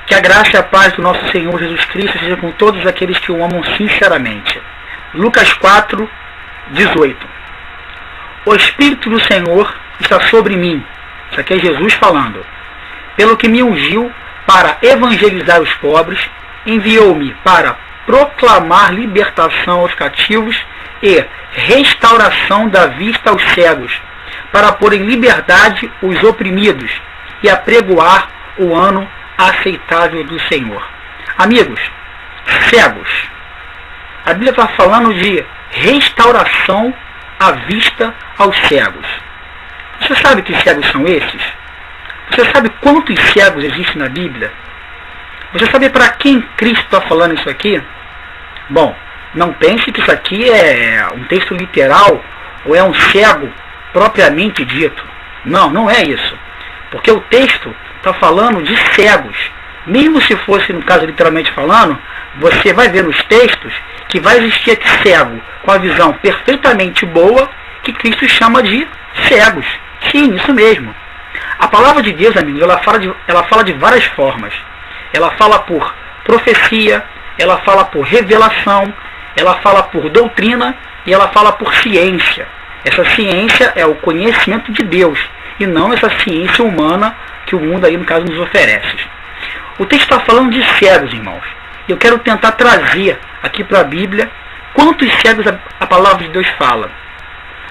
Que a graça e a paz do nosso Senhor Jesus Cristo seja com todos aqueles que o amam sinceramente. Lucas 4, 18. O Espírito do Senhor está sobre mim. Isso aqui é Jesus falando. Pelo que me ungiu para evangelizar os pobres, enviou-me para proclamar libertação aos cativos e restauração da vista aos cegos, para pôr em liberdade os oprimidos e apregoar o ano aceitável do Senhor. Amigos, cegos. A Bíblia está falando de restauração à vista aos cegos. Você sabe que cegos são esses? Você sabe quantos cegos existem na Bíblia? Você sabe para quem Cristo está falando isso aqui? Bom, não pense que isso aqui é um texto literal ou é um cego propriamente dito. Não, não é isso. Porque o texto está falando de cegos. Mesmo se fosse, no caso, literalmente falando, você vai ver nos textos que vai existir aqui cego com a visão perfeitamente boa, que Cristo chama de cegos. Sim, isso mesmo. A palavra de Deus, amigos, ela fala de várias formas. Ela fala por profecia, ela fala por revelação, ela fala por doutrina e ela fala por ciência. Essa ciência é o conhecimento de Deus e não essa ciência humana que o mundo aí, no caso, nos oferece. O texto está falando de cegos, irmãos. Eu quero tentar trazer aqui para a Bíblia quantos cegos a palavra de Deus fala.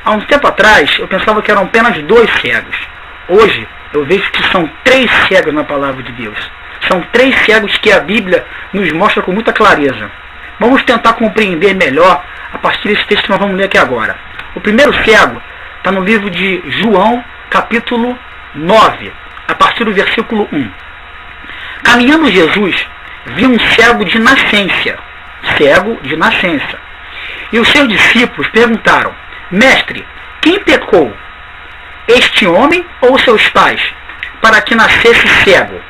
Há um tempo atrás, eu pensava que eram apenas 2 cegos. Hoje, eu vejo que são 3 cegos na palavra de Deus. São 3 cegos que a Bíblia nos mostra com muita clareza. Vamos tentar compreender melhor a partir desse texto que nós vamos ler aqui agora. O primeiro cego está no livro de João, capítulo 9, a partir do versículo 1. Caminhando Jesus, viu um cego de nascença. Cego de nascença. E os seus discípulos perguntaram: Mestre, quem pecou? Este homem ou seus pais, para que nascesse cego?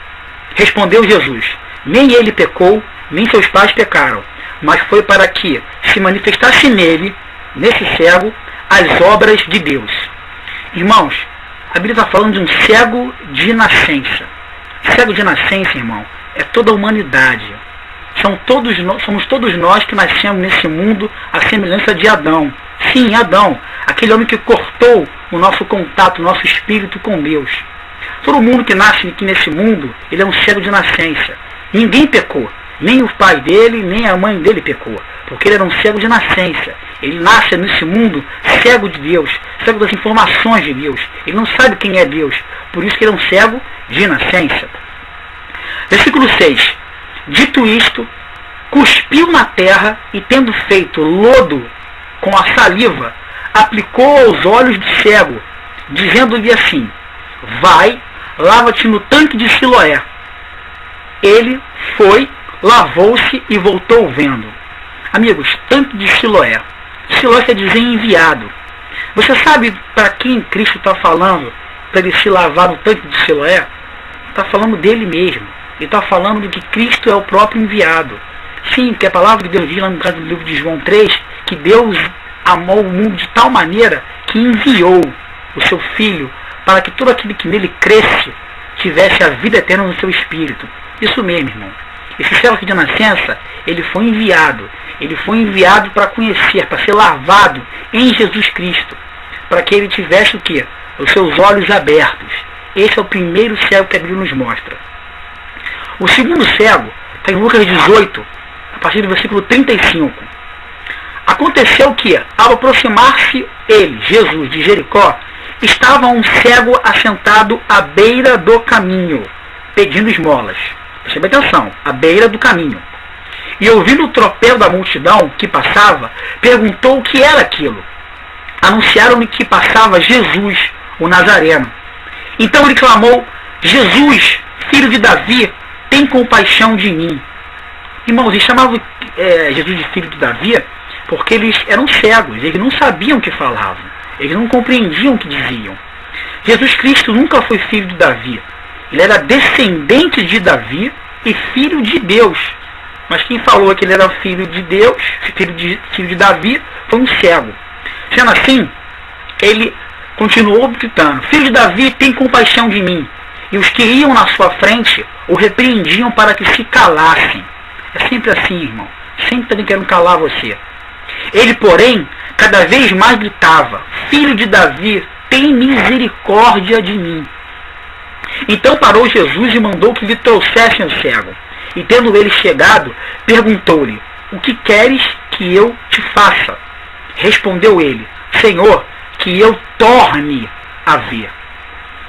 Respondeu Jesus: Nem ele pecou, nem seus pais pecaram, mas foi para que se manifestasse nele, nesse cego, as obras de Deus. Irmãos, a Bíblia está falando de um cego de nascença. Cego de nascença, irmão, é toda a humanidade. Somos todos nós que nascemos nesse mundo à semelhança de Adão. Sim, Adão, aquele homem que cortou o nosso contato, o nosso espírito com Deus. Todo mundo que nasce aqui nesse mundo, ele é um cego de nascença. Ninguém pecou, nem o pai dele, nem a mãe dele pecou, porque ele era um cego de nascença. Ele nasce nesse mundo cego de Deus, cego das informações de Deus. Ele não sabe quem é Deus, por isso que ele é um cego de nascença. Versículo 6. Dito isto, cuspiu na terra e, tendo feito lodo com a saliva, aplicou aos olhos do cego, dizendo-lhe assim: Vai, lava-te no tanque de Siloé. Ele foi, lavou-se e voltou vendo. Amigos, tanque de Siloé. Siloé quer dizer enviado. Você sabe para quem Cristo está falando para ele se lavar no tanque de Siloé? Está falando dele mesmo. Ele está falando de que Cristo é o próprio enviado. Sim, porque a palavra de Deus diz lá no caso do livro de João 3, que Deus amou o mundo de tal maneira que enviou o seu Filho para que todo aquele que nele cresce tivesse a vida eterna no seu espírito. Isso mesmo, irmão. Esse cego aqui de nascença, ele foi enviado. Ele foi enviado para conhecer, para ser lavado em Jesus Cristo, para que ele tivesse o quê? Os seus olhos abertos. Esse é o primeiro cego que a Bíblia nos mostra. O segundo cego está em Lucas 18, a partir do versículo 35. Aconteceu que, ao aproximar-se ele, Jesus, de Jericó, estava um cego assentado à beira do caminho, pedindo esmolas. Preste atenção, à beira do caminho. E ouvindo o tropel da multidão que passava, perguntou o que era aquilo. Anunciaram-lhe que passava Jesus, o Nazareno. Então ele clamou: Jesus, filho de Davi, tem compaixão de mim. Irmãos, eles chamavam Jesus de filho de Davi porque eles eram cegos, eles não sabiam o que falavam, eles não compreendiam o que diziam. Jesus Cristo nunca foi filho de Davi. Ele era descendente de Davi e filho de Deus. Mas quem falou que ele era filho de Deus, filho de Davi, foi um cego. Sendo assim, ele continuou gritando: Filho de Davi, tem compaixão de mim. e os que iam na sua frente o repreendiam para que se calassem. É sempre assim, irmão. Sempre também querendo calar você. Ele, porém, cada vez mais gritava: Filho de Davi, tem misericórdia de mim. Então parou Jesus e mandou que lhe trouxessem o cego. E tendo ele chegado, perguntou-lhe: O que queres que eu te faça? Respondeu ele: Senhor, que eu torne a ver.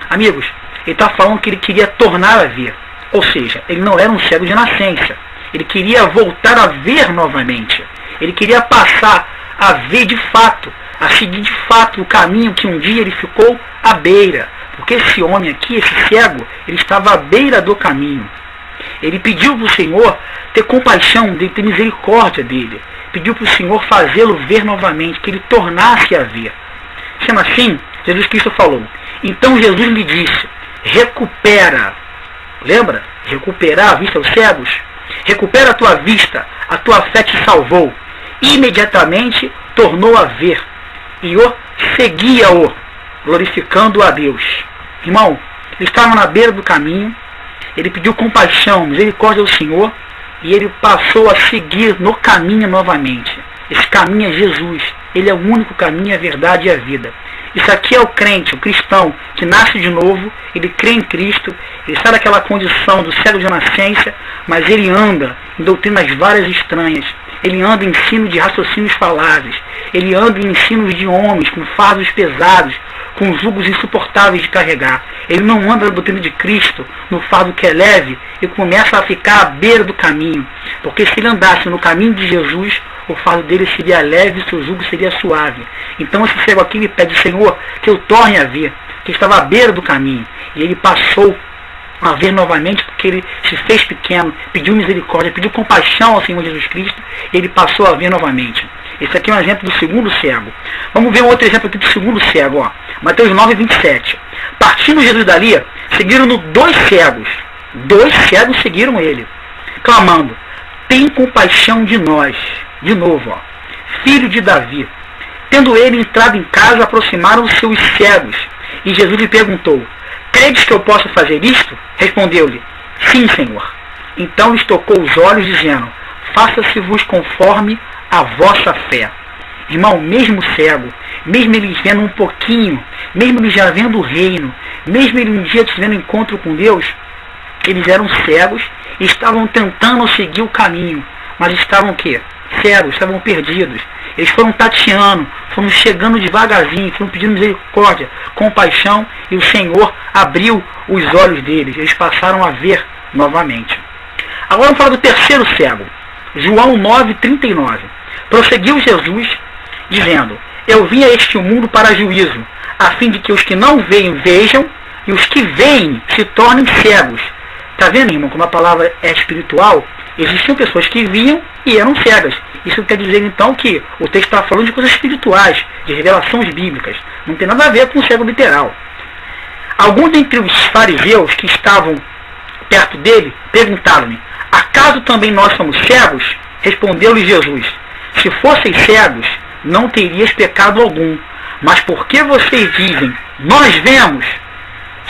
Amigos, ele está falando que ele queria tornar a ver. Ou seja, ele não era um cego de nascença. Ele queria voltar a ver novamente. Ele queria passar a ver de fato, a seguir de fato o caminho que um dia ele ficou à beira. Porque esse homem aqui, esse cego, ele estava à beira do caminho. Ele pediu para o Senhor ter compaixão dele, ter misericórdia dele. Pediu para o Senhor fazê-lo ver novamente, que ele tornasse a ver. Sendo assim, Jesus Cristo falou: Então Jesus lhe disse: Recupera. Lembra? Recuperar a vista aos cegos. Recupera a tua vista, a tua fé te salvou. Imediatamente tornou a ver e o seguia-o, glorificando a Deus. Irmão, ele estava na beira do caminho, ele pediu compaixão, misericórdia ao Senhor, e ele passou a seguir no caminho novamente. Esse caminho é Jesus. Ele é o único caminho, a verdade e a vida. Isso aqui é o crente, o cristão, que nasce de novo, ele crê em Cristo, ele sai daquela condição do cego de nascença, mas ele anda em doutrinas várias estranhas. Ele anda em ensino de raciocínios faláveis. Ele anda em ensinos de homens com fardos pesados, com jugos insuportáveis de carregar. Ele não anda na doutrina de Cristo, no fardo que é leve, e começa a ficar à beira do caminho. Porque se ele andasse no caminho de Jesus, o fardo dele seria leve e seu jugo seria suave. Então esse cego aqui me pede: Senhor, que eu torne a ver, que estava à beira do caminho. E ele passou a ver novamente, porque ele se fez pequeno, pediu misericórdia, pediu compaixão ao Senhor Jesus Cristo, e ele passou a ver novamente. Esse aqui é um exemplo do segundo cego. Vamos ver um outro exemplo aqui do segundo cego, ó. Mateus 9:27. Partindo Jesus dali, seguiram-no 2 cegos. 2 cegos seguiram ele, clamando: Tem compaixão de nós. De novo, ó. Filho de Davi. Tendo ele entrado em casa, aproximaram-se os cegos, e Jesus lhe perguntou: Credes que eu posso fazer isto? Respondeu-lhe: Sim, Senhor. Então lhes tocou os olhos, dizendo: Faça-se-vos conforme a vossa fé. Irmão, mesmo cego, mesmo eles vendo um pouquinho, mesmo eles já vendo o reino, mesmo ele um dia tiveram encontro com Deus, eles eram cegos e estavam tentando seguir o caminho, mas estavam o quê? Cegos, estavam perdidos. Eles foram tateando, foram chegando devagarzinho, foram pedindo misericórdia, compaixão, e o Senhor abriu os olhos deles. Eles passaram a ver novamente. Agora vamos falar do terceiro cego. João 9:39. Prosseguiu Jesus, dizendo: Eu vim a este mundo para juízo, a fim de que os que não veem vejam, e os que veem se tornem cegos. Está vendo, irmão, como a palavra é espiritual? Existiam pessoas que viam e eram cegas. Isso quer dizer, então, que o texto está falando de coisas espirituais, de revelações bíblicas. Não tem nada a ver com o cego literal. Alguns dentre os fariseus que estavam perto dele perguntaram-lhe: Acaso também nós somos cegos? Respondeu-lhe Jesus: Se fosseis cegos, não terias pecado algum. Mas porque vocês dizem: Nós vemos,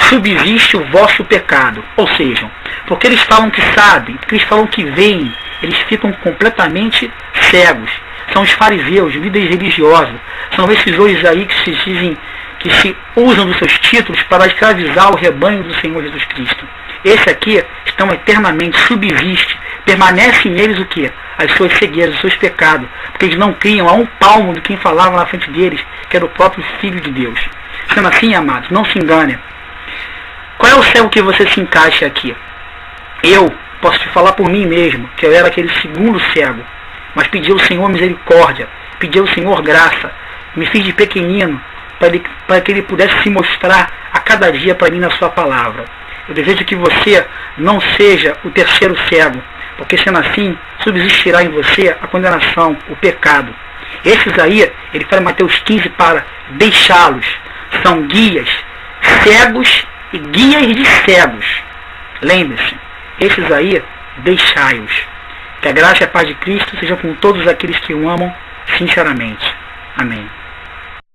subsiste o vosso pecado. Ou seja, porque eles falam que sabem, porque eles falam que veem, eles ficam completamente cegos. São os fariseus, líderes religiosos. São esses hoje aí que se dizem, que se usam dos seus títulos para escravizar o rebanho do Senhor Jesus Cristo. Esse aqui estão eternamente, subsiste, permanece neles o quê? As suas cegueiras, os seus pecados, porque eles não criam a um palmo de quem falava na frente deles, que era o próprio Filho de Deus. Sendo assim, amados, não se engane. Qual é o cego que você se encaixa aqui? Eu posso te falar por mim mesmo, que eu era aquele segundo cego, mas pedi ao Senhor misericórdia, pedi ao Senhor graça, me fiz de pequenino, para que Ele pudesse se mostrar a cada dia para mim na sua palavra. Eu desejo que você não seja o terceiro cego, porque sendo assim, subsistirá em você a condenação, o pecado. Esses aí, ele fala em Mateus 15 para deixá-los. São guias, cegos e guias de cegos. Lembre-se, esses aí, deixai-os. Que a graça e a paz de Cristo sejam com todos aqueles que o amam sinceramente. Amém.